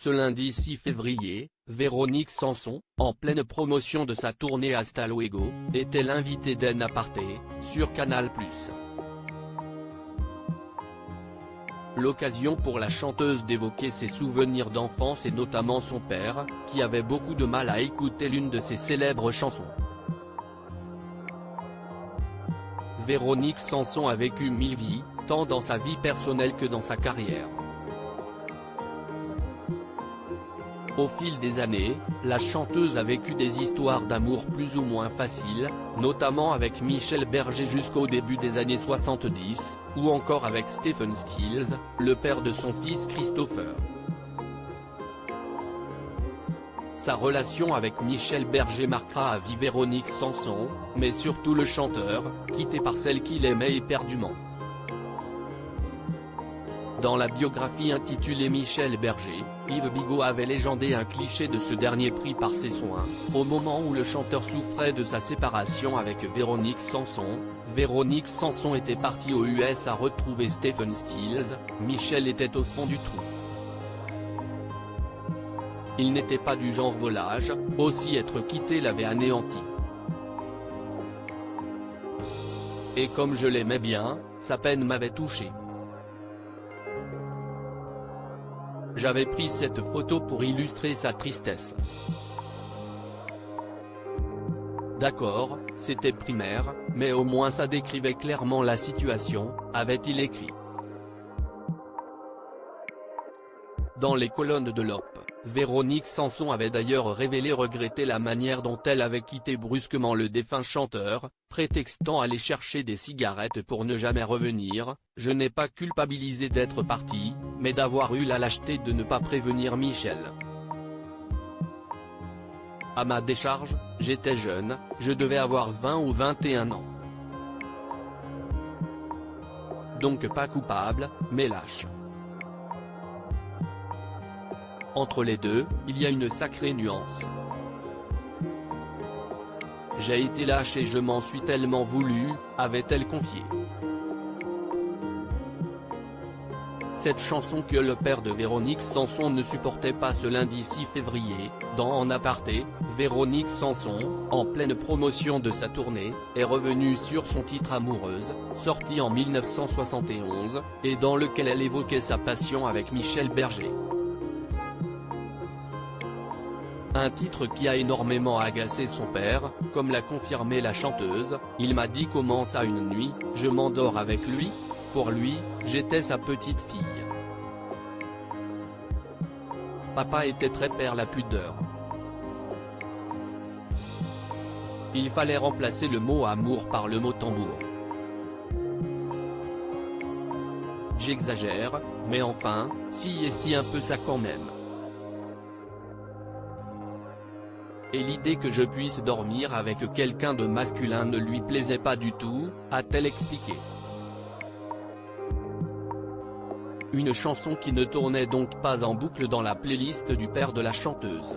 Ce lundi 6 février, Véronique Sanson, en pleine promotion de sa tournée Hasta Luego, était l'invitée d'En Aparté, sur Canal+. L'occasion pour la chanteuse d'évoquer ses souvenirs d'enfance et notamment son père, qui avait beaucoup de mal à écouter l'une de ses célèbres chansons. Véronique Sanson a vécu 1000 vies, tant dans sa vie personnelle que dans sa carrière. Au fil des années, la chanteuse a vécu des histoires d'amour plus ou moins faciles, notamment avec Michel Berger jusqu'au début des années 70, ou encore avec Stephen Stills, le père de son fils Christopher. Sa relation avec Michel Berger marquera à vie Véronique Sanson, mais surtout le chanteur, quitté par celle qu'il aimait éperdument. Dans la biographie intitulée Michel Berger, Yves Bigot avait légendé un cliché de ce dernier pris par ses soins, au moment où le chanteur souffrait de sa séparation avec Véronique Sanson. Véronique Sanson était partie aux US à retrouver Stephen Stills, Michel était au fond du trou. Il n'était pas du genre volage, aussi être quitté l'avait anéanti. Et comme je l'aimais bien, sa peine m'avait touché. J'avais pris cette photo pour illustrer sa tristesse. D'accord, c'était primaire, mais au moins ça décrivait clairement la situation, avait-il écrit. Dans les colonnes de l'Op, Véronique Sanson avait d'ailleurs révélé regretter la manière dont elle avait quitté brusquement le défunt chanteur, prétextant aller chercher des cigarettes pour ne jamais revenir. Je n'ai pas culpabilisé d'être partie, mais d'avoir eu la lâcheté de ne pas prévenir Michel. À ma décharge, j'étais jeune, je devais avoir 20 ou 21 ans. Donc pas coupable, mais lâche. Entre les deux, il y a une sacrée nuance. J'ai été lâche et je m'en suis tellement voulu, avait-elle confié. Cette chanson que le père de Véronique Sanson ne supportait pas ce lundi 6 février, dans En Aparté, Véronique Sanson, en pleine promotion de sa tournée, est revenue sur son titre Amoureuse, sorti en 1971, et dans lequel elle évoquait sa passion avec Michel Berger. Un titre qui a énormément agacé son père, comme l'a confirmé la chanteuse. Il m'a dit comment ça une nuit, je m'endors avec lui, pour lui, j'étais sa petite fille. Papa était très père la pudeur. Il fallait remplacer le mot amour par le mot tambour. J'exagère, mais enfin, si est-il un peu ça quand même. Et l'idée que je puisse dormir avec quelqu'un de masculin ne lui plaisait pas du tout, a-t-elle expliqué. Une chanson qui ne tournait donc pas en boucle dans la playlist du père de la chanteuse.